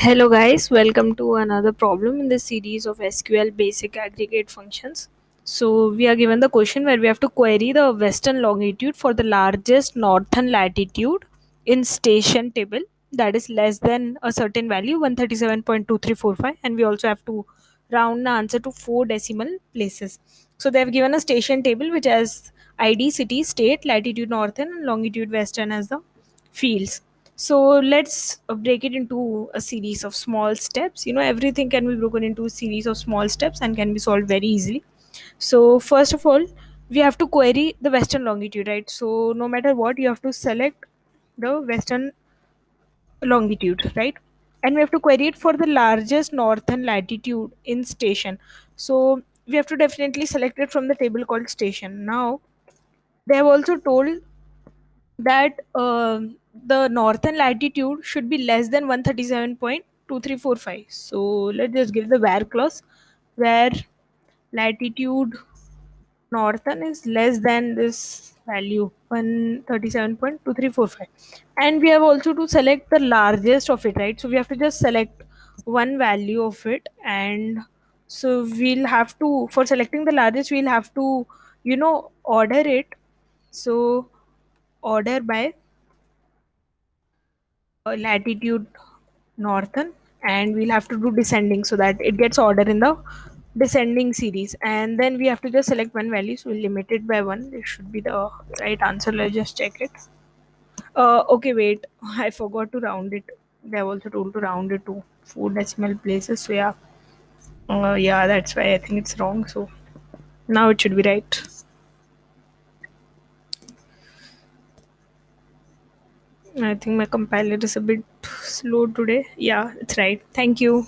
Hello guys, welcome to another problem in the series of SQL basic aggregate functions. So we are given the question where we have to query the western longitude for the largest northern latitude in station table that is less than a certain value 137.2345, and we also have to round the answer to 4 decimal places. So they have given a station table which has ID, city, state, latitude northern and longitude western as the fields. So let's break it into a series of small steps. Everything can be broken into a series of small steps and can be solved very easily. So first of all, we have to query the western longitude, right? So no matter what, you have to select the western longitude, right? And we have to query it for the largest northern latitude in station. So we have to definitely select it from the table called station. Now they have also told that the northern latitude should be less than 137.2345. So let's just give the where clause, where latitude northern is less than this value 137.2345, and we have also to select the largest of it, right? So we have to just select one value of it, and so we'll have to, for selecting the largest, we'll have to order it. So order by latitude northern, and we'll have to do descending so that it gets order in the descending series, and then we have to just select one value, so we'll limit it by one. It should be the right answer. Let's just check it. Okay, wait, I forgot to round it. They have also told to round it to 4 decimal places, so yeah. Yeah, that's why I think it's wrong. So now it should be right. I think my compiler is a bit slow today. Yeah, it's right. Thank you.